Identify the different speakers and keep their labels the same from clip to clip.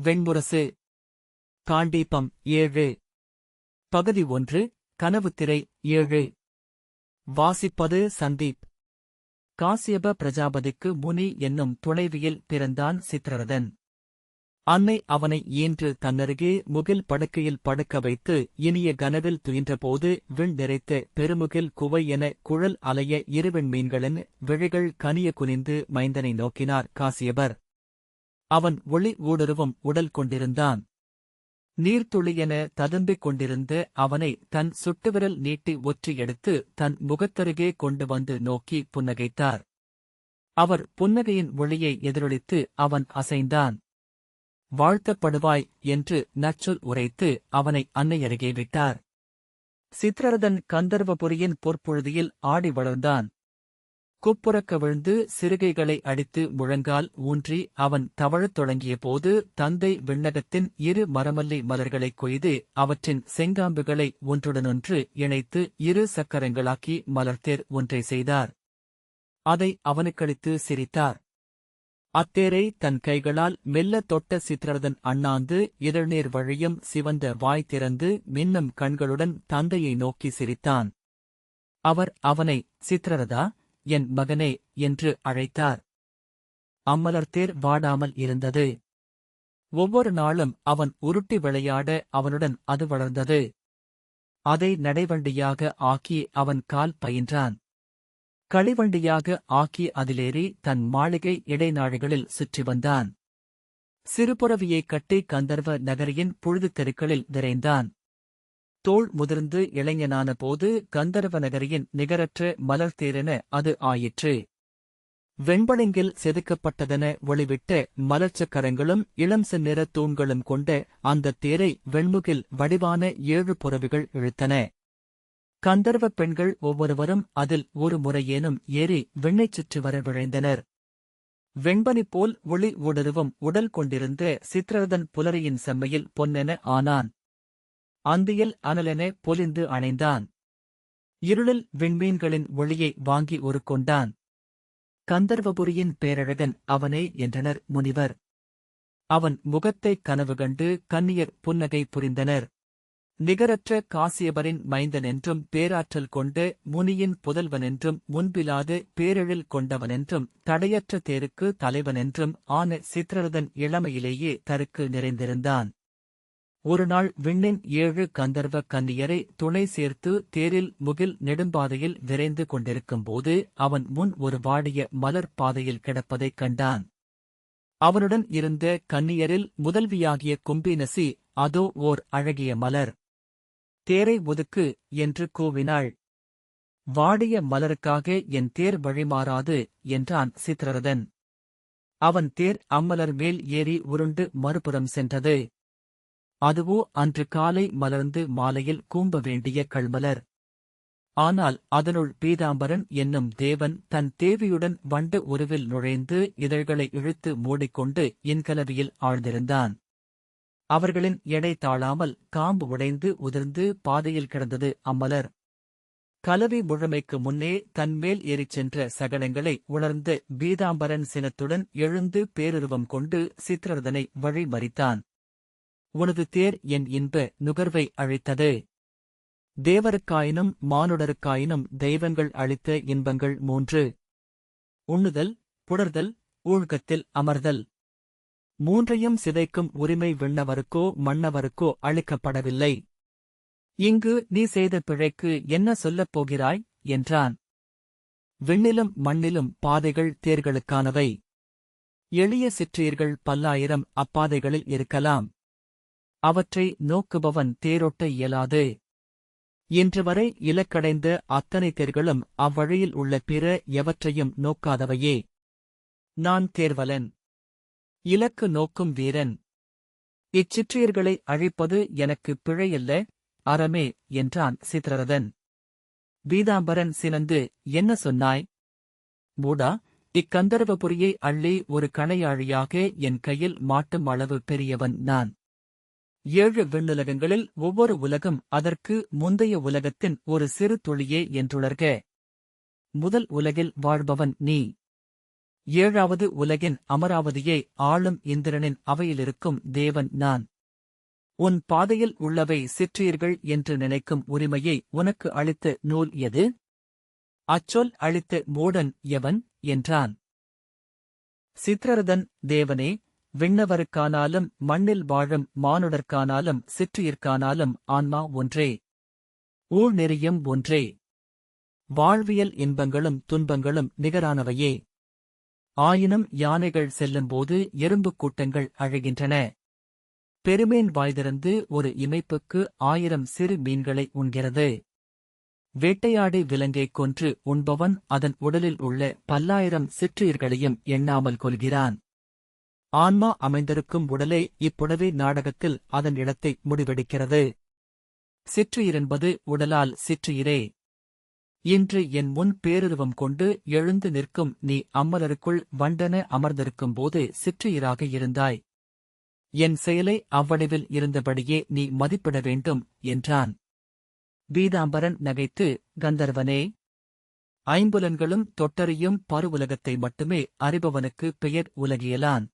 Speaker 1: வெண்முரசு. காண்டீபம் 7. பகுதி 1. கனவுத்திரை 7. வாசிப்பது சந்தீப். காசியப பிரஜாபதிக்கு முனி என்னும் துணைவியில் பிறந்தான் சித்ரரதன். அன்னை அவனை ஈன்று தன்னருகே முகில் படுக்கையில் படுக்க வைத்து இனிய கனவில் துயின்றபோது விண் நிறைத்த பெருமுகில் குவை என குழல் அலைய இருவெண்மீன்களின் விழிகள் கனிய குனிந்து மைந்தனை நோக்கினார் காசியபர். அவன் ஒளி ஊடுருவும் உடல் கொண்டிருந்தான். நீர்த்துளியென ததும்பிக் கொண்டிருந்த அவனை தன் சுட்டுவிரல் நீட்டி ஒற்றி எடுத்து தன் முகத்தருகே கொண்டு வந்து நோக்கி புன்னகைத்தார். அவர் புன்னகையின் ஒளியை எதிரொலித்து அவன் அசைந்தான். வாழ்த்தப்படுவாய் என்று நச்சொல் உரைத்து அவனை அன்னையருகே விட்டார். சித்ரரதன் கந்தர்வபுரியின் பொற்பொழுதியில் ஆடி வளர்ந்தான். குப்புறக்க விழுந்து சிறுகைகளை அடித்து முழங்கால் ஊன்றி அவன் தவழத் தொடங்கிய போது தந்தை விண்ணகத்தின் 2 மரமல்லி மலர்களைக் கொய்து அவற்றின் செங்காம்புகளை ஒன்றுடனொன்று இணைத்து 2 சக்கரங்களாக்கி மலர்த்தேர் ஒன்றை செய்தார். அதை அவனுக்களித்து சிரித்தார். அத்தேரை தன் கைகளால் மெல்ல தொட்ட சித்ரரதன் அண்ணாந்து இதழ்நீர் வழியும் சிவந்த வாய் திறந்து மின்னும் கண்களுடன் தந்தையை நோக்கி சிரித்தான். அவர் அவனை சித்ரரதா, என் மகனே என்று அழைத்தார். அம்மலர்த்தேர் வாடாமல் இருந்தது. ஒவ்வொரு நாளும் அவன் உருட்டி விளையாட அவனுடன் அது வளர்ந்தது. அதை நடைவண்டியாக ஆக்கி அவன் கால் பயின்றான். களிவண்டியாக ஆக்கி அதிலேறி தன் மாளிகை இடைநாழிகளில் சுற்றி வந்தான். சிறுபுறவியைக் கட்டி கந்தர்வ நகரியின் புழுது தெருக்களில் விரைந்தான். தோள் முதிர்ந்து இளைஞனான போது கந்தர்வ நகரியின் நிகரற்ற மலர்த்தேரென அது ஆயிற்று. வெண்பளிங்கில் செதுக்கப்பட்டதென ஒளிவிட்ட மலர்ச்சக்கரங்களும் இளம் செந்நிற தூண்களும் கொண்ட அந்தத் தேரை வெண்முகில் வடிவான 7 புறவிகள் இழுத்தன. கந்தர்வப் பெண்கள் ஒவ்வொருவரும் அதில் ஒரு முறையேனும் ஏறி விண்ணைச் சுற்றி வர விழைந்தனர். வெண்பனி போல் ஒளி ஊடுருவும் உடல் கொண்டிருந்த சித்ரரதன் புலரியின் செம்மையில் பொன்னென ஆனான். அந்தியில் அனலென பொலிந்து அணைந்தான். இருளில் விண்மீன்களின் ஒளியை வாங்கி உருக்கொண்டான். கந்தர்வபுரியின் பேரழகன் அவனே என்றனர் முனிவர். அவன் முகத்தைக் கனவு கண்டு கன்னியர் புன்னகை புரிந்தனர். நிகரற்ற காசியபரின் மைந்தனென்றும் பேராற்றல் கொண்ட முனியின் புதல்வனென்றும் முன்பிலாது பேரெழில் கொண்டவனென்றும் தடையற்ற தேருக்கு தலைவனென்றும் ஆன சித்ரரதன் இளமையிலேயே தருக்கு நிறைந்திருந்தான். ஒருநாள் விண்ணின் 7 கந்தர்வ கன்னியரை துணை சேர்த்து தேரில் முகில் நெடும்பாதையில் விரைந்து கொண்டிருக்கும்போது அவன் முன் ஒரு வாடிய மலர் பாதையில் கிடப்பதைக் கண்டான். அவனுடன் இருந்த கன்னியரில் முதல்வியாகிய கும்பீனசி அதோ ஓர் அழகிய மலர். தேரை ஒதுக்கு என்று கூவினாள். வாடிய மலருக்காக என் தேர் வழிமாறாது என்றான் சித்ரரதன். அவன் தேர் அம்மலர் மேல் ஏறி உருண்டு மறுபுறம் சென்றது. அதுவோ அன்று காலை மலர்ந்து மாலையில் கூம்ப வேண்டிய கள்மலர். ஆனால் அதனுள் பீதாம்பரன் என்னும் தேவன் தன் தேவியுடன் வண்டு உருவில் நுழைந்து இதழ்களை இழுத்து மூடிக்கொண்டு இன்கலவியில் ஆழ்ந்திருந்தான். அவர்களின் எடை தாழாமல் காம்பு உடைந்து உதிர்ந்து பாதையில் கிடந்தது அம்மலர். கலவி முழுமைக்கு முன்னே தன்மேல் ஏறிச் சென்ற சகலங்களை உணர்ந்த பீதாம்பரன் சினத்துடன் எழுந்து பேருருவம் கொண்டு சித்ரரதனை வழிமறித்தான். உனது தேர் என் இன்ப நுகர்வை அழித்தது. தேவருக்காயினும் மானுடருக்காயினும் தெய்வங்கள் அளித்த இன்பங்கள் 3: உண்ணுதல், புணர்தல், ஊழ்கத்தில் அமர்தல். 3ஐயும் சிதைக்கும் உரிமை விண்ணவருக்கோ மன்னவருக்கோ அளிக்கப்படவில்லை. இங்கு நீ செய்த பிழைக்கு என்ன சொல்லப் போகிறாய் என்றான். விண்ணிலும் மண்ணிலும் பாதைகள் தேர்களுக்கானவை. எளிய சிற்றீர்கள் பல்லாயிரம் அப்பாதைகளில் இருக்கலாம். அவற்றை நோக்குபவன் தேரோட்ட இயலாது. இன்று வரை இலக்கடைந்த அத்தனை தேர்களும் அவ்வழியில் உள்ள பிற எவற்றையும் நோக்காதவையே. நான் தேர்வலன், இலக்கு நோக்கும் வீரன். இச்சிற்றியர்களை அழிப்பது எனக்கு பிழையல்ல, அறமே என்றான் சித்ரரதன். பீதாம்பரன் சினந்து, என்ன சொன்னாய்? மூடா, இக்கந்தர்வபுரியை அள்ளி ஒரு கணையாழியாக என் கையில் மாட்டும் அளவு பெரியவன் நான். 7 விண்ணுலகங்களில் ஒவ்வொரு உலகம் அதற்கு முந்தைய உலகத்தின் ஒரு சிறு துளியே என்றுணர்க. முதல் உலகில் வாழ்பவன் நீ. ஏழாவது உலகின் அமராவதியை ஆளும் இந்திரனின் அவையிலிருக்கும் தேவன் நான். உன் பாதையில் உள்ளவை சிற்றியர்கள் என்று நினைக்கும் உரிமையை உனக்கு அளித்த நூல் எது? அச்சொல் அளித்த மூடன் எவன்? என்றான். சித்ரரதன், தேவனே, விண்ணவருக்கானாலும் மண்ணில் வாழும் மானுடர்க்கானாலும் சிற்றியர்க்கானாலும் ஆன்மா ஒன்றே. ஊழ்நெறியும் ஒன்றே. வாழ்வியல் இன்பங்களும் துன்பங்களும் நிகரானவையே. ஆயினும் யானைகள் செல்லும்போது எறும்புக் கூட்டங்கள் அழைகின்றன. பெருமீன் வாய்திறந்து ஒரு இமைப்புக்கு 1000 சிறு மீன்களை உண்கிறது. வேட்டையாடி விலங்கைக் கொன்று உண்பவன் அதன் உடலில் உள்ள 10,000 சிற்றியர்களையும் எண்ணாமல் கொள்கிறான். ஆன்மா அமைந்திருக்கும் உடலே இப்புடவே நாடகத்தில் அதன் இடத்தை முடிவெடுக்கிறது. சிற்றியிரென்பது உடலால் சிற்றியிரே. இன்று என் முன் பேருருவம் கொண்டு எழுந்து நிற்கும் நீ அம்மலருக்குள் வண்டென அமர்ந்திருக்கும்போது சிற்றியிராக இருந்தாய். என் செயலை அவ்வடிவில் இருந்தபடியே நீ மதிப்பிட வேண்டும் என்றான். பீதாம்பரன் நகைத்து, கந்தர்வனே, ஐம்புலன்களும் தொட்டறியும் பருவுலகத்தை மட்டுமே அறிபவனுக்கு பெயர் உலகியலான்.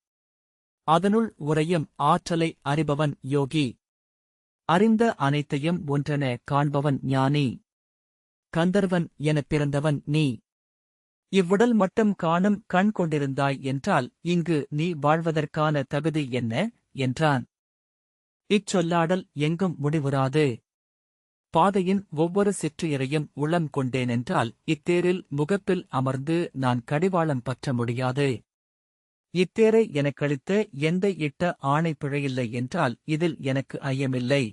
Speaker 1: அதனுள் உறையும் ஆற்றலை அறிபவன் யோகி. அறிந்த அனைத்தையும் ஒன்றென காண்பவன் ஞானி. கந்தர்வன் எனப் பிறந்தவன் நீ. இவ்வுடல் மட்டும் காணும் கண் கொண்டிருந்தாய் என்றால் இங்கு நீ வாழ்வதற்கான தகுதி என்ன? என்றான். இச்சொல்லாடல் எங்கும் முடிவுறாது. பாதையின் ஒவ்வொரு சிற்றியரையும் உளம் கொண்டேனென்றால் இத்தேரில் முகப்பில் அமர்ந்து நான் கடிவாளம் பற்ற முடியாது. இத்தேரை எனக்களித்த எந்தை இட்ட ஆணை பிழையில்லை என்றால் இதில் எனக்கு ஐயமில்லை.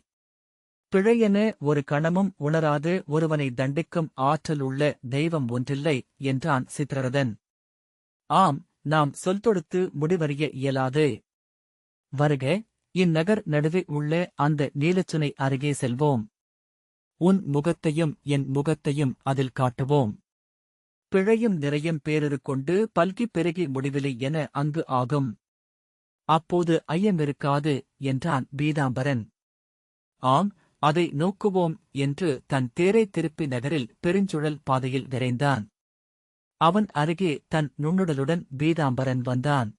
Speaker 1: பிழையென ஒரு கணமும் உணராது ஒருவனை தண்டிக்கும் ஆற்றலுள்ள தெய்வம் ஒன்றில்லை என்றான் சித்ரரதன். ஆம், நாம் சொல் தொடுத்து முடிவறிய இயலாது. வருக, இந்நகர் நடுவே உள்ள அந்த நீலச்சுனை அருகே செல்வோம். உன் முகத்தையும் என் முகத்தையும் அதில் காட்டுவோம். பிழையும் நிறையும் பேரிரு கொண்டு பல்கிப் பெருகி முடிவில்லை என அங்கு ஆகும். அப்போது ஐயமிருக்காது என்றான் பீதாம்பரன். ஆம், அதை நோக்குவோம் என்று தன் தேரை திருப்பி நகரில் பெருஞ்சுழல் பாதையில் விரைந்தான். அவன் அருகே தன் நுண்ணுடலுடன் பீதாம்பரன் வந்தான்.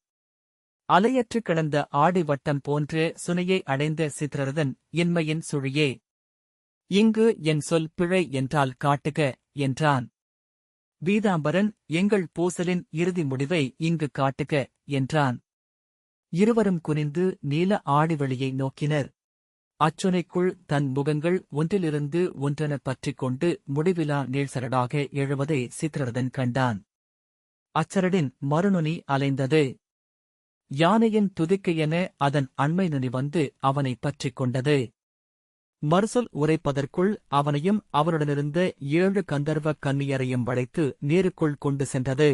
Speaker 1: அலையற்று கிடந்த ஆடி வட்டம் போன்ற சுனையை அடைந்த சித்ரரதன், இன்மையின் சுழியே, இங்கு என் சொல் பிழை என்றால் காட்டுக என்றான். பீதாம்பரன், எங்கள் பூசலின் இறுதி முடிவை இங்கு காட்டுக என்றான். இருவரும் குனிந்து நீல ஆடிவெளியை நோக்கினர். அச்சுனைக்குள் தன் முகங்கள் ஒன்றிலிருந்து ஒன்றென பற்றிக் கொண்டு முடிவிலா நீள்சரடாக எழுவதை சித்ரரதன் கண்டான். அச்சரடின் மறுநுனி அலைந்தது. யானையின் துதிக்கையென அதன் அண்மை நுனி வந்து அவனை பற்றிக் கொண்டது. மறுசொல் உரைப்பதற்குள் அவனையும் அவனுடனிருந்த 7 கந்தர்வ கன்னியரையும் வளைத்து நீருக்குள் கொண்டு சென்றது.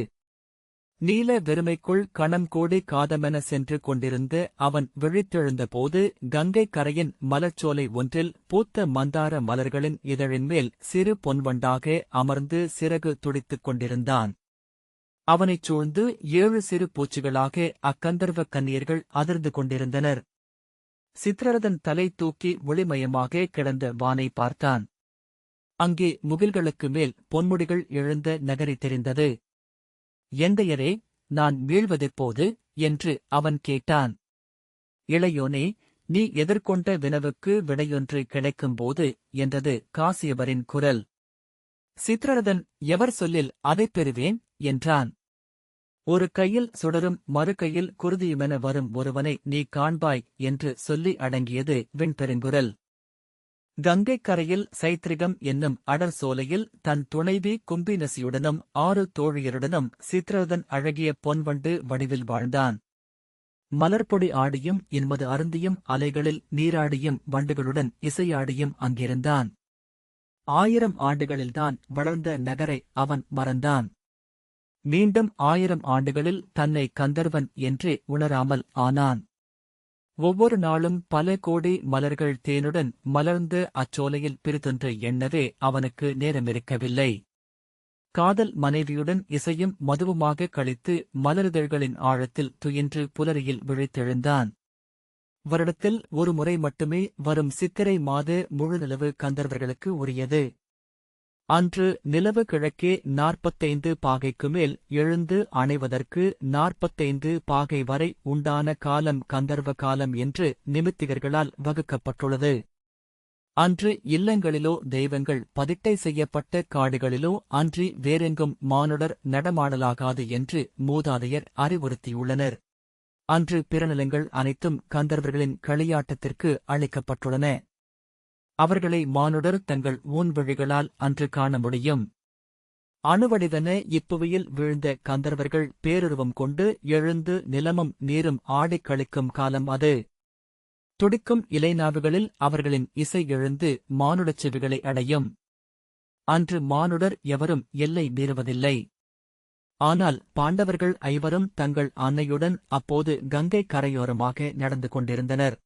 Speaker 1: நீல வெறுமைக்குள் கணம் கோடி காதமென சென்று கொண்டிருந்த அவன் விழித்தெழுந்தபோது கங்கை கரையின் மலர்ச்சோலை ஒன்றில் பூத்த மந்தார மலர்களின் இதழின்மேல் சிறு பொன்வண்டாக அமர்ந்து சிறகு துடித்துக் கொண்டிருந்தான். அவனைச் சூழ்ந்து 7 சிறு பூச்சிகளாக அக்கந்தர்வ கன்னியர்கள் அதிர்ந்து கொண்டிருந்தனர். சித்ரரதன் தலை தூக்கி ஒளிமயமாக கிடந்த வானை பார்த்தான். அங்கே முகில்களுக்கு மேல் பொன்முடிகள் எழுந்த நகரி தெரிந்தது. எந்தையரே, நான் வீழ்வதெப்போது என்று அவன் கேட்டான். இளையோனே, நீ எதிர்கொண்ட வினவுக்கு விடையொன்று கிடைக்கும்போது என்றது காசியபரின் குரல். சித்ரரதன், எவர் சொல்லில் அதைப் பெறுவேன் என்றான். ஒரு கையில் சுடரும் மறு கையில் குருதியுமென வரும் ஒருவனை நீ காண்பாய் என்று சொல்லி அடங்கியது விண்பெருங்குரல். கங்கைக் கரையில் சைத்ரிகம் என்னும் அடர் சோலையில் தன் துணைவி கும்பினசியுடனும் 6 தோழியருடனும் சித்ரரதன் அழகிய பொன்வண்டு வடிவில் வாழ்ந்தான். மலர்பொடி ஆடியும் இன்மது அருந்தியும் அலைகளில் நீராடியும் வண்டுகளுடன் இசையாடியும் அங்கிருந்தான். 1000 ஆண்டுகளில்தான் வளர்ந்த நகரை அவன் மறந்தான். மீண்டும் 1000 ஆண்டுகளில் தன்னை கந்தர்வன் என்றே உணராமல் ஆனான். ஒவ்வொரு நாளும் பல கோடி மலர்கள் தேனுடன் மலர்ந்து அச்சோலையில் பிரிதொன்று எண்ணவே அவனுக்கு நேரமிருக்கவில்லை. காதல் மனைவியுடன் இசையும் மதுவுமாக கழித்து மலரிதழ்களின் ஆழத்தில் துயின்று புலரியில் விழித்தெழுந்தான். வருடத்தில் ஒரு முறை மட்டுமே வரும் சித்திரை மாத முழுநிலவு கந்தர்வர்களுக்கு உரியது. அன்று நிலவு கிழக்கே 45 பாகைக்கு மேல் எழுந்து அணைவதற்கு 45 பாகை வரை உண்டான காலம் கந்தர்வ காலம் என்று நிமித்திகர்களால் வகுக்கப்பட்டுள்ளது. அன்று இல்லங்களிலோ தெய்வங்கள் பதிட்டை செய்யப்பட்ட காடுகளிலோ அன்றி வேறெங்கும் மானுடர் நடமாடலாகாது என்று மூதாதையர் அறிவுறுத்தியுள்ளனர். அன்று பிறநிலங்கள் அனைத்தும் கந்தர்வர்களின் களியாட்டத்திற்கு அளிக்கப்பட்டுள்ளன. அவர்களை மானுடர் தங்கள் ஊன்வழிகளால் அன்று காண முடியும். அணுவடிவென இப்புவியில் வீழ்ந்த கந்தர்வர்கள் பேருருவம் கொண்டு எழுந்து நிலமும் நீரும் ஆடிக் களிக்கும் காலம் அது. துடிக்கும் இலைநாவுகளில் அவர்களின் இசை எழுந்து மானுடச் செவிகளை அடையும். அன்று மானுடர் எவரும் எல்லை மீறுவதில்லை. ஆனால் பாண்டவர்கள் ஐவரும் தங்கள் அன்னையுடன் அப்போது கங்கை கரையோரமாக நடந்து கொண்டிருந்தனர்.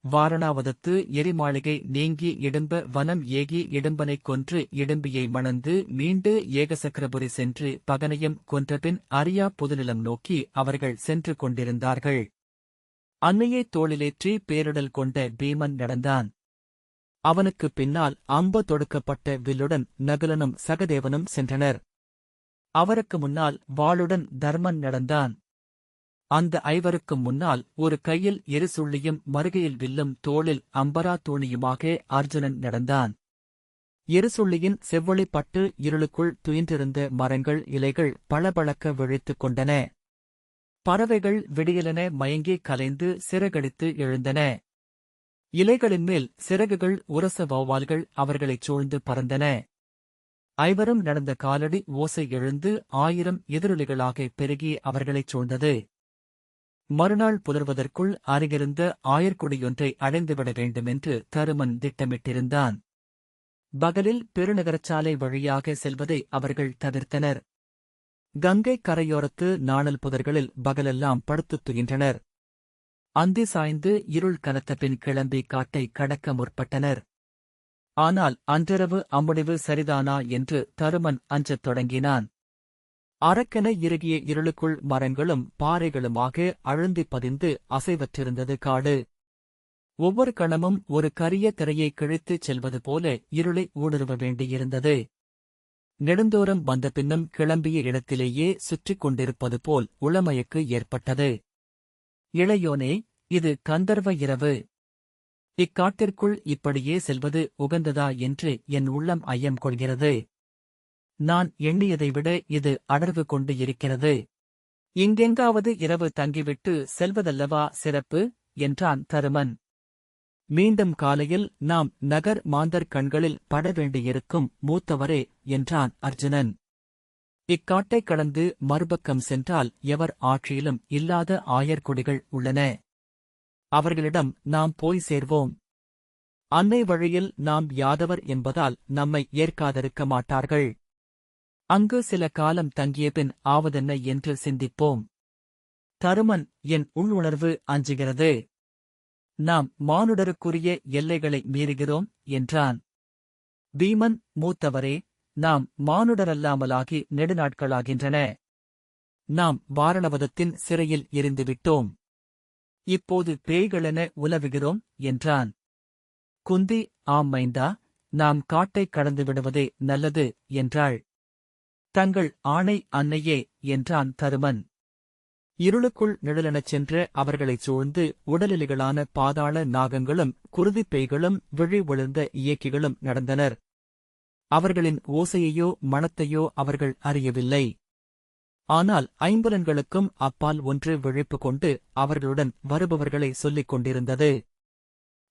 Speaker 1: வாரணாவதத்து எரிமாளிகை நீங்கி இடும்ப வனம் ஏகி இடும்பனைக் கொன்று இடும்பியை மணந்து மீண்டு ஏகசக்கரபுரி சென்று பகனையும் கொன்றபின் அறியா புதுநிலம் நோக்கி அவர்கள் சென்று கொண்டிருந்தார்கள். அன்னையை தோளிலேற்றி பேரிடல் கொண்ட பீமன் நடந்தான். அவனுக்குப் பின்னால் அம்பு தொடுக்கப்பட்ட வில்லுடன் நகுலனும் சகதேவனும் சென்றனர். அவருக்கு முன்னால் வாளுடன் தர்மன் நடந்தான். அந்த ஐவருக்கும் முன்னால் ஒரு கையில் எரிசுள்ளியும் மறுகையில் வில்லும் தோளில் அம்பரா தோணியுமாக அர்ஜுனன் நடந்தான். எரிசுள்ளியின் செவ்வொளி பட்டு இருளுக்குள் துயின்றிருந்த மரங்கள் இலைகள் பளபளக்க விழித்துக் கொண்டன. பறவைகள் விடியலென மயங்கி கலைந்து சிறகடித்து எழுந்தன. இலைகளின்மேல் சிறகுகள் உரச வௌவால்கள் அவர்களைச் சூழ்ந்து பறந்தன. ஐவரும் நடந்த காலடி ஓசை எழுந்து 1000 எதிரொலிகளாக பெருகி அவர்களைச் சூழ்ந்தது. மறுநாள் புலர்வதற்குள் அருகிருந்த ஆயர்குடியொன்றை அடைந்துவிட வேண்டுமென்று தருமன் திட்டமிட்டிருந்தான். பகலில் பெருநகரச்சாலை வழியாக செல்வதை அவர்கள் தவிர்த்தனர். கங்கை கரையோரத்து நாணல் புதர்களில் பகலெல்லாம் படுத்துத் துயின்றனர். அந்தி சாய்ந்து இருள் கனத்தபின் கிளம்பி காட்டை கடக்க முற்பட்டனர். ஆனால் அன்றிரவு அம்முடிவு சரிதானா என்று தருமன் அஞ்சத் தொடங்கினான். அரக்கென இறுகிய இருளுக்குள் மரங்களும் பாறைகளுமாக அழுந்திப் பதிந்து அசைவற்றிருந்தது காடு. ஒவ்வொரு கணமும் ஒரு கரிய திரையை கிழித்துச் செல்வது போல இருளை ஊடுருவ வேண்டியிருந்தது. நெடுந்தோறும் வந்த பின்னும் கிளம்பிய இடத்திலேயே சுற்றிக் கொண்டிருப்பது போல் உளமயக்கு ஏற்பட்டது. இளையோனே, இது கந்தர்வ இரவு. இக்காட்டிற்குள் இப்படியே செல்வது உகந்ததா என்று என் உள்ளம் ஐயம் கொள்கிறது. நான் எண்ணியதை விட இது அடர்வு கொண்டு இருக்கிறது. இங்கெங்காவது இரவு தங்கிவிட்டு செல்வதல்லவா சிறப்பு என்றான் தருமன். மீண்டும் காலையில் நாம் நகர் மாந்தர் கண்களில் பட வேண்டியிருக்கும் மூத்தவரே என்றான் அர்ஜுனன். இக்காட்டைக் கடந்து மறுபக்கம் சென்றால் எவர் ஆட்சியிலும் இல்லாத ஆயர்குடிகள் உள்ளன. அவர்களிடம் நாம் போய் சேர்வோம். அன்னை வழியில் நாம் யாதவர் என்பதால் நம்மை ஏற்காதிருக்க மாட்டார்கள். அங்கு சில காலம் தங்கியபின் ஆவதென்ன என்று சிந்திப்போம். தருமன், என் உள்ளுணர்வு அஞ்சுகிறது. நாம் மானுடருக்குரிய எல்லைகளை மீறுகிறோம் என்றான். பீமன், மூத்தவரே, நாம் மானுடரல்லாமலாகி நெடுநாட்களாகின்றன. நாம் வாரணவதத்தின் சிறையில் இருந்துவிட்டோம். இப்போது பேய்களென உலவுகிறோம் என்றான். குந்தி, ஆம் மைந்தா, நாம் காட்டைக் கடந்து விடுவதே நல்லது என்றாள். தங்கள் ஆணை அன்னையே என்றான் தருமன். இருளுக்குள் நிழலெனச் சென்ற அவர்களைச் சூழ்ந்து உடலிலிகளான பாதாள நாகங்களும் குருதிப் பேய்களும் விழி விழுந்த இயக்கிகளும் நடந்தனர். அவர்களின் ஓசையையோ மணத்தையோ அவர்கள் அறியவில்லை. ஆனால் ஐம்புலன்களுக்கும் அப்பால் ஒன்று விழிப்பு கொண்டு அவர்களுடன் வருபவர்களை சொல்லிக் கொண்டிருந்தது.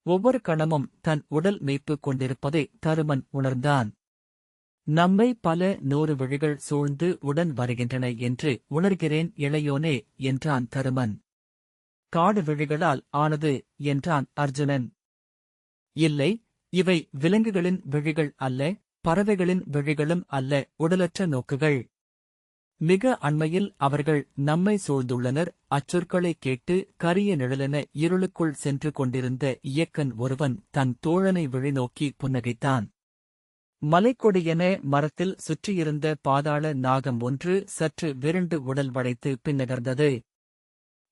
Speaker 1: ஒவ்வொரு கணமும் தன் உடல் மேய்ப்புக் கொண்டிருப்பதை தருமன் உணர்ந்தான். நம்மை பல 100 விழிகள் சூழ்ந்து உடன் வருகின்றன என்று உணர்கிறேன் இளையோனே என்றான் தருமன். காடு விழிகளால் ஆனது என்றான் அர்ஜுனன். இல்லை, இவை விலங்குகளின் விழிகள் அல்ல, பறவைகளின் விழிகளும் அல்ல, உடலற்ற நோக்குகள். மிக அண்மையில் அவர்கள் நம்மை சூழ்ந்துள்ளனர். அச்சொற்களைக் கேட்டு கரிய நிழலென இருளுக்குள் சென்று கொண்டிருந்த இயக்கன் ஒருவன் தன் தோழனை விழிநோக்கி புன்னகைத்தான். மலைக்கொடியென மரத்தில் சுற்றியிருந்த பாதாள நாகம் ஒன்று சற்று விரண்டு உடல் வளைத்து பின்னகர்ந்தது.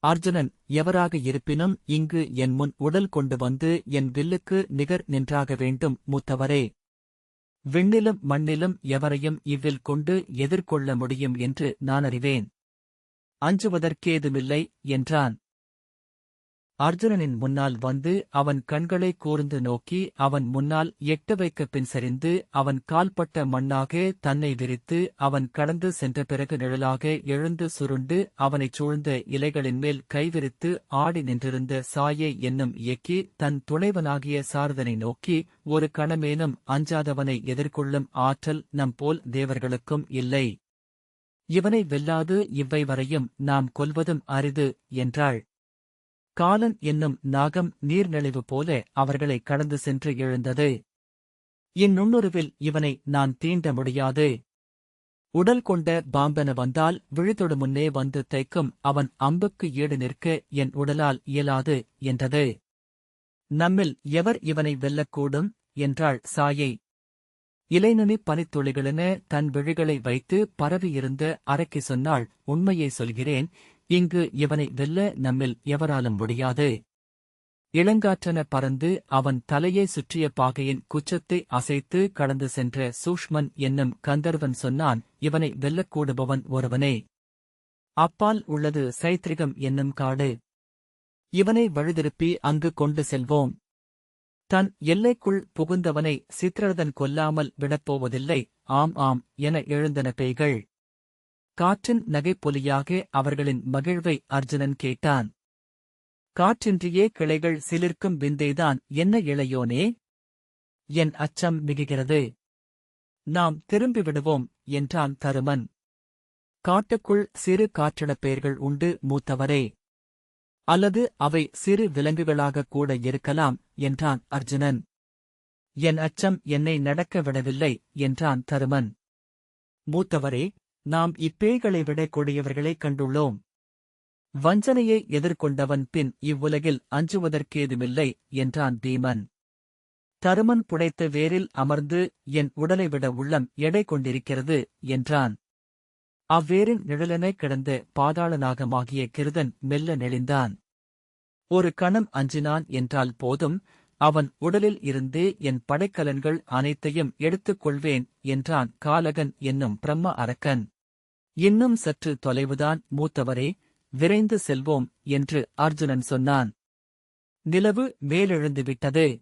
Speaker 1: அர்ஜுனன், எவராக இருப்பினும் இங்கு என் முன் உடல் கொண்டு வந்து என் வில்லுக்கு நிகர் நின்றாக வேண்டும் மூத்தவரே. விண்ணிலும் மண்ணிலும் எவரையும் இவ்வில் கொண்டு எதிர்கொள்ள முடியும் என்று நான் அறிவேன். அஞ்சுவதற்கேதுமில்லை என்றான். அர்ஜுனனின் முன்னால் வந்து அவன் கண்களை கூர்ந்து நோக்கி அவன் முன்னால் எட்டு வைக்க பின் சரிந்து அவன் கால்பட்ட மண்ணாக தன்னை விரித்து அவன் கடந்து சென்ற பிறகு நிழலாக எழுந்து சுருண்டு அவனைச் சூழ்ந்த இலைகளின் மேல் கைவிரித்து ஆடி நின்றிருந்த சாயை என்னும் இயக்கி தன் துணைவனாகிய சாரதனை நோக்கி, ஒரு கணமேனும் அஞ்சாதவனை எதிர்கொள்ளும் ஆற்றல் நம் போல் தேவர்களுக்கும் இல்லை. இவனை வெல்லாது இவ்வை வரையும் நாம் கொல்வதும் அரிது என்றாள். காலன் என்னும் நாகம் நீர்நெளிவு போல அவர்களை கடந்து சென்று எழுந்தது. இந்நுண்ணுருவில் இவனை நான் தீண்ட முடியாது. உடல் கொண்ட பாம்பென வந்தால் விழித்தொடு முன்னே வந்து தைக்கும் அவன் அம்புக்கு ஈடு நிற்க என் உடலால் இயலாது என்றது. நம்மில் எவர் இவனை வெல்லக்கூடும் என்றாள் சாயை. இலைநுனி பனித்துளிகளென தன் விழிகளை வைத்து பரவியிருந்த அரைக்கு சொன்னாள், உண்மையை சொல்கிறேன், இங்கு இவனை வெல்ல நம்மில் எவராலும் முடியாது. இளங்காற்றென பறந்து அவன் தலையை சுற்றிய பாகையின் குச்சத்தை அசைத்து கடந்து சென்ற சூஷ்மன் என்னும் கந்தர்வன் சொன்னான், இவனை வெல்லக்கூடுபவன் ஒருவனே. அப்பால் உள்ளது சைத்ரிகம் என்னும் காடு. இவனை வழிதிருப்பி அங்கு கொண்டு செல்வோம். தன் எல்லைக்குள் புகுந்தவனை சித்திரதன் கொல்லாமல் விடப்போவதில்லை. ஆம் ஆம் என எழுந்தன பேய்கள். காற்றின் நகைப்பொலியாக அவர்களின் மகிழ்வை அர்ஜுனன் கேட்டான். காற்றின்றியே கிளைகள் சிலிர்க்கும் விந்தைதான் என்ன இளையோனே? என் அச்சம் மிகுகிறது. நாம் திரும்பிவிடுவோம் என்றான் தருமன். காட்டுக்குள் சிறு காற்றிடப்பெயர்கள் உண்டு மூத்தவரே. அல்லது அவை சிறு விலங்குகளாகக் கூட இருக்கலாம் என்றான் அர்ஜுனன். என் அச்சம் என்னை நடக்க விடவில்லை என்றான் தருமன். மூத்தவரே, நாம் இப்பேய்களை விட கொடியவர்களைக் கண்டுள்ளோம். வஞ்சனையை எதிர்கொண்டவன் பின் இவ்வுலகில் அஞ்சுவதற்கேதுமில்லை என்றான் பீமன். தருமன் புடைத்த வேரில் அமர்ந்து என் உடலை விட உள்ளம் எடை கொண்டிருக்கிறது என்றான். அவ்வேரின் நிழலென கிடந்த பாதாள நாகமாகிய கிருதன் மெல்ல நெளிந்தான். ஒரு கணம் அஞ்சினான் என்றால் போதும், அவன் உடலில் இருந்தே என் படைக்கலன்கள் அனைத்தையும் எடுத்துக் கொள்வேன் என்றான் காலகன் என்னும் பிரம்ம அரக்கன். இன்னும் சற்று தொலைவுதான் மூத்தவரே, விரைந்து செல்வோம் என்று அர்ஜுனன் சொன்னான். நிலவு மேலெழுந்துவிட்டது.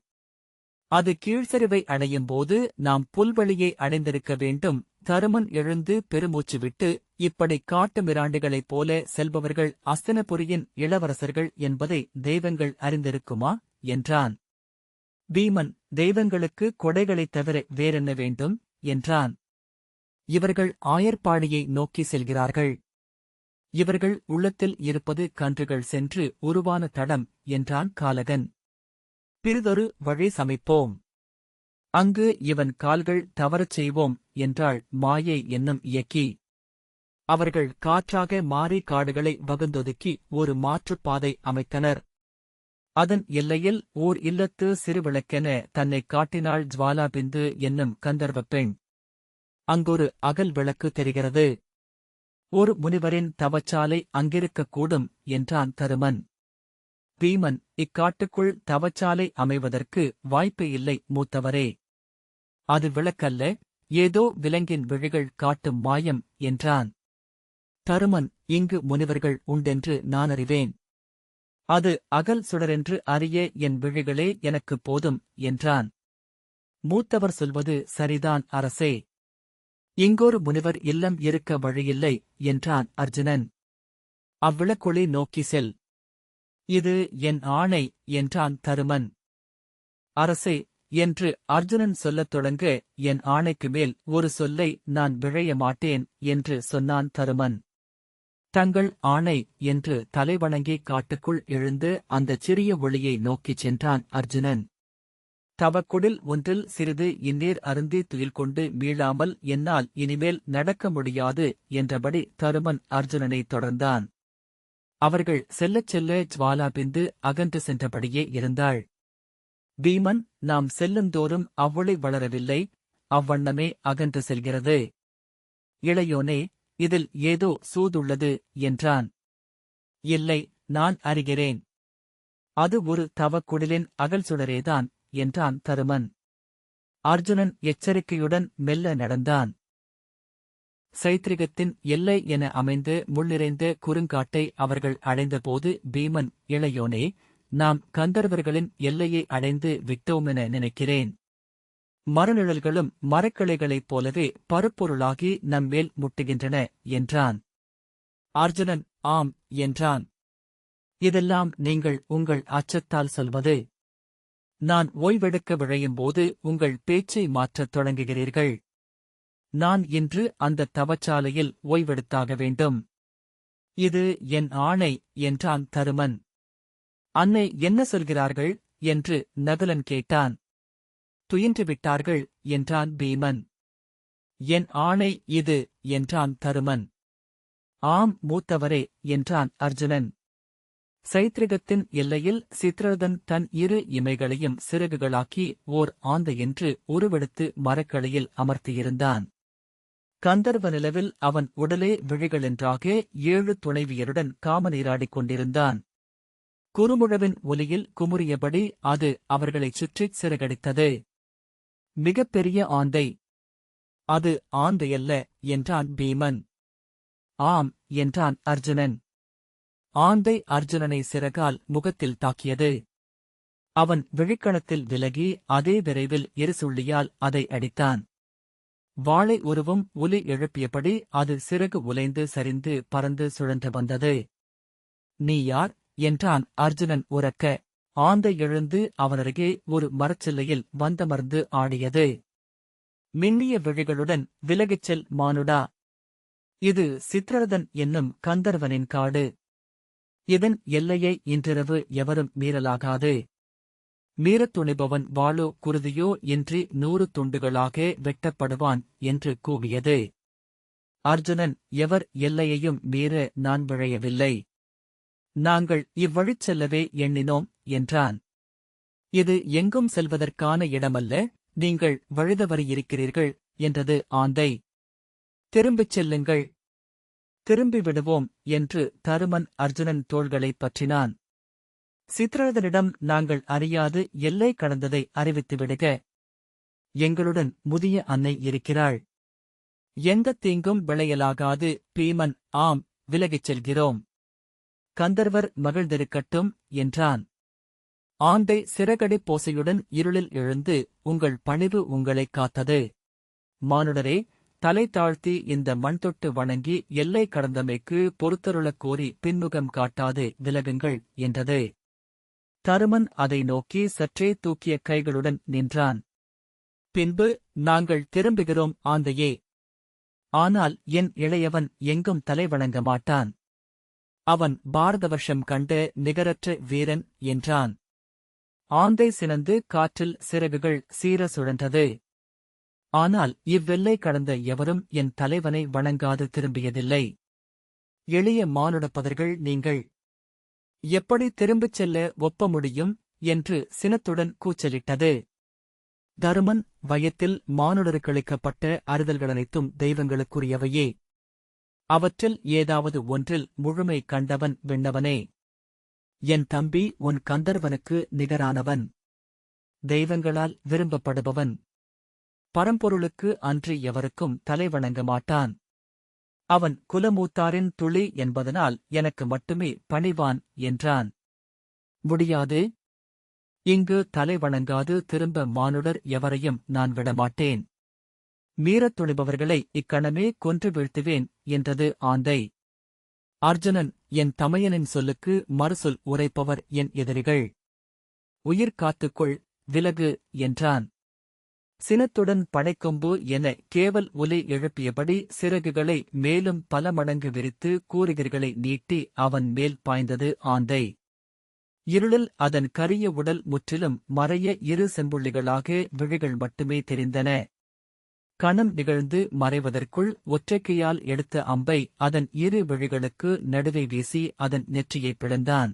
Speaker 1: அது கீழ்சரிவை அடையும் போது நாம் புல்வெளியை அடைந்திருக்க வேண்டும். தருமன் எழுந்து பெருமூச்சு விட்டு, இப்படி காட்டு மிராண்டிகளைப் போல செல்பவர்கள் அஸ்தினபுரியின் இளவரசர்கள் என்பதை தெய்வங்கள் அறிந்திருக்குமா என்றான். பீமன், தெய்வங்களுக்கு கொடைகளைத் தவிர வேறென்ன வேண்டும் என்றான். இவர்கள் ஆயர்பாடியை நோக்கி செல்கிறார்கள். இவர்கள் உள்ளத்தில் இருப்பது கன்றுகள் சென்று உருவான தடம் என்றான் காலகன். பிறிதொரு வழி சமைப்போம். அங்கு இவன் கால்கள் தவறச் செய்வோம் என்றாள் மாயை என்னும் இயக்கி. அவர்கள் காற்றாக மாறி காடுகளை வகுந்தொதுக்கி ஒரு மாற்றுப்பாதை அமைத்தனர். அதன் எல்லையில் ஓர் இல்லத்து சிறுவிளக்கென தன்னைக் காட்டினாள் ஜுவாலாபிந்து என்னும் கந்தர்வப் பெண். அங்கொரு அகல் விளக்கு தெரிகிறது. ஒரு முனிவரின் தவச்சாலை அங்கிருக்கக்கூடும் என்றான் தருமன். பீமன், இக்காட்டுக்குள் தவச்சாலை அமைவதற்கு வாய்ப்பு இல்லை மூத்தவரே. அது விளக்கல்ல, ஏதோ விலங்கின் விழிகள் காட்டும் மாயம் என்றான். தருமன், இங்கு முனிவர்கள் உண்டென்று நான் அறிவேன். அது அகல் சுடரென்று அறிய என் விழிகளே எனக்குப் போதும் என்றான். மூத்தவர் சொல்வது சரிதான் அரசே. இங்கொரு முனிவர் இல்லம் இருக்க வழியில்லை என்றான் அர்ஜுனன். அவ்விளக்கொளி நோக்கி செல். இது என் ஆணை என்றான் தருமன். அரசே என்று அர்ஜுனன் சொல்லத் தொடங்க, என் ஆணைக்கு மேல் ஒரு சொல்லை நான் விழைய மாட்டேன் என்று சொன்னான் தருமன். தங்கள் ஆணை என்று தலைவணங்கி காட்டுக்குள் எழுந்து அந்தச் சிறிய ஒளியை நோக்கிச் சென்றான் அர்ஜுனன். தவக்குடில் ஒன்றில் சிறிது இந்நீர் அருந்தி துயில் கொண்டு மீளாமல் என்னால் இனிமேல் நடக்க முடியாது என்றபடி தருமன் அர்ஜுனனைத் தொடர்ந்தான். அவர்கள் செல்லச் செல்ல ஜுவாலாபிந்து அகன்று சென்றபடியே இருந்தாள். பீமன், நாம் செல்லுந்தோறும் அவ்வொளி வளரவில்லை, அவ்வண்ணமே அகன்று செல்கிறது. இளையோனே, இதில் ஏதோ சூதுள்ளது என்றான். இல்லை, நான் அறிகிறேன். அது ஒரு தவக்குடிலின் அகல் சுடரேதான் என்றான் தருமன். அர்ஜுனன் எச்சரிக்கையுடன் மெல்ல நடந்தான். சைத்ரிகத்தின் எல்லை என அமைந்து முள்ளிறைந்த குறுங்காட்டை அவர்கள் அடைந்தபோது பீமன், இளையோனே, நாம் கந்தர்வர்களின் எல்லையை அடைந்து விட்டோமென நினைக்கிறேன். மரநிழல்களும் மரக்கிளைகளைப் போலவே பருப்பொருளாகி நம்மேல் முட்டுகின்றன என்றான். அர்ஜுனன் ஆம் என்றான். இதெல்லாம் நீங்கள் உங்கள் அச்சத்தால் சொல்வது. நான் ஓய்வெடுக்க விழையும்போது உங்கள் பேச்சை மாற்றத் தொடங்குகிறீர்கள். நான் இன்று அந்த தவச்சாலையில் ஓய்வெடுத்தாக வேண்டும். இது என் ஆணை என்றான் தருமன். அன்னை என்ன சொல்கிறார்கள் என்று நகுலன் கேட்டான். துயின்று விட்டார்கள் என்றான் பீமன். என் ஆணை இது என்றான் தருமன். ஆம் மூத்தவரே என்றான் அர்ஜுனன். சைத்ரிகத்தின் எல்லையில் சித்ரதன் தன் இரு இமைகளையும் சிறகுகளாக்கி ஓர் ஆந்தையென்று உருவெடுத்து மரக்கிளையில் அமர்த்தியிருந்தான். கந்தர்வ நிலவில் அவன் உடலே விழிகளென்றாக 7 துணைவியருடன் காமநீராடிக் கொண்டிருந்தான். குறுமுழவின் ஒலியில் குமுறியபடி அது அவர்களைச் சுற்றிச் சிறகடித்தது. மிகப்பெரிய ஆந்தை. அது ஆந்தையல்ல என்றான் பீமன். ஆம் என்றான் அர்ஜுனன். ஆந்தை அர்ஜுனனை சிறகால் முகத்தில் தாக்கியது. அவன் விழிக்கணத்தில் விலகி அதே விரைவில் எரிசுள்ளியால் அதை அடித்தான். வாளை உருவும் ஒலி எழுப்பியபடி அது சிறகு உலைந்து சரிந்து பறந்து சுழன்று வந்தது. நீ யார் என்றான் அர்ஜுனன் உரக்க. ஆந்தை எழுந்து அவனருகே ஒரு மரச்சில்லையில் வந்தமர்ந்து ஆடியது. மின்னிய விழிகளுடன், விலகிச் செல் மானுடா. இது சித்ரதன் என்னும் கந்தர்வனின் காடு. இதன் எல்லையை இன்றிரவு எவரும் மீறலாகாது. மீறத் துணிபவன் வாளோ குருதியோ இன்றி 100 துண்டுகளாக வெட்டப்படுவான் என்று கூவியது. அர்ஜுனன், எவர் எல்லையையும் மீற நான் விழையவில்லை. நாங்கள் இவ்வழிச் செல்லவே எண்ணினோம் என்றான். இது எங்கும் செல்வதற்கான இடமல்ல, நீங்கள் வழிதவறியிருக்கிறீர்கள் என்றது ஆந்தை. திரும்பிச் செல்லுங்கள். திரும்பி விடுவோம் என்று தருமன் அர்ஜுனன் தோள்களைப் பற்றினான். சித்ரதனிடம் நாங்கள் அறியாது எல்லை கடந்ததை அறிவித்துவிடுக. எங்களுடன் முதிய அன்னை இருக்கிறாள். எந்தத் தீங்கும் விளையலாகாது. பீமன், ஆம், விலகிச் செல்கிறோம். கந்தர்வர் மகிழ்ந்திருக்கட்டும் என்றான். ஆந்தை சிறகடி போசையுடன் இருளில் எழுந்து, உங்கள் பணிவு உங்களைக் காத்தது. மானுடரே, தலை தாழ்த்தி இந்த மண் தொட்டு வணங்கி எல்லை கடந்தமைக்கு பொறுத்தருளக் கோரி பின்முகம் காட்டாது விலகுங்கள் என்றது. தருமன் அதை நோக்கி சற்றே தூக்கிய கைகளுடன் நின்றான். பின்பு, நாங்கள் திரும்புகிறோம் ஆந்தையே. ஆனால் என் இளையவன் எங்கும் தலை வணங்க மாட்டான். அவன் பாரதவர்ஷம் கண்ட நிகரற்ற வீரன் என்றான். ஆந்தை சினந்து காற்றில் சிறகுகள் சீர சுழன்றது. ஆனால் இவ்வெல்லை கடந்த எவரும் என் தலைவனை வணங்காது திரும்பியதில்லை. எளிய மானுடப்பதர்கள் நீங்கள். எப்படி திரும்பிச் செல்ல ஒப்ப முடியும் என்று சினத்துடன் கூச்சலிட்டது. தருமன், வயத்தில் மானுடருக்களிக்கப்பட்ட அறிதல்களனைத்தும் தெய்வங்களுக்குரியவையே. அவற்றில் ஏதாவது ஒன்றில் முழுமை கண்டவன் விண்ணவனே. என் தம்பி உன் கந்தர்வனுக்கு நிகரானவன். தெய்வங்களால் விரும்பப்படுபவன். பரம்பொருளுக்கு அன்றி எவருக்கும் தலைவணங்க மாட்டான். அவன் குலமூத்தாரின் துளி என்பதனால் எனக்கு மட்டுமே பணிவான் என்றான். முடியாது. இங்கு தலைவணங்காது திரும்ப மானுடர் எவரையும் நான் விடமாட்டேன். மீறத் துணிபவர்களை இக்கணமே கொன்று வீழ்த்துவேன் என்றது ஆந்தை. அர்ஜுனன், என் தமையனின் சொல்லுக்கு மறுசொல் உரைப்பவர் என் எதிரிகள். உயிர் காத்துக்கொள், விலகு என்றான். சினத்துடன் படைக்கொம்பு என கேவல் ஒலி எழுப்பியபடி சிறகுகளை மேலும் பல மடங்கு விரித்து கூறுகிர்களை நீட்டி அவன் மேல் பாய்ந்தது ஆந்தை. இருளில் அதன் கரிய உடல் முற்றிலும் மறைய 2 செம்புள்ளிகளாக விழிகள் மட்டுமே தெரிந்தன. கணம் நிகழ்ந்து மறைவதற்குள் ஒற்றைக்கையால் எடுத்த அம்பை அதன் 2 விழிகளுக்கு நடுவே வீசி அதன் நெற்றியைப் பிளந்தான்.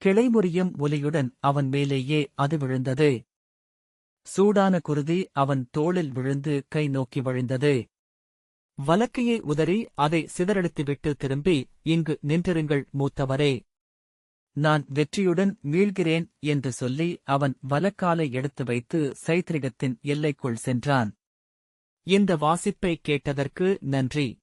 Speaker 1: கிளைமுறியும் ஒலியுடன் அவன் மேலேயே அது விழுந்தது. சூடான குருதி அவன் தோளில் விழுந்து கை நோக்கி வழிந்தது. வலக்கையை உதறி அதை சிதறடித்துவிட்டு திரும்பி, இங்கு நின்றிருங்கள் மூத்தவரே. நான் வெற்றியுடன் மீள்கிறேன் என்று சொல்லி அவன் வலக்காலை எடுத்து வைத்து சைத்ரிகத்தின் எல்லைக்குள் சென்றான். இந்த வாசிப்பை கேட்டதற்கு நன்றி.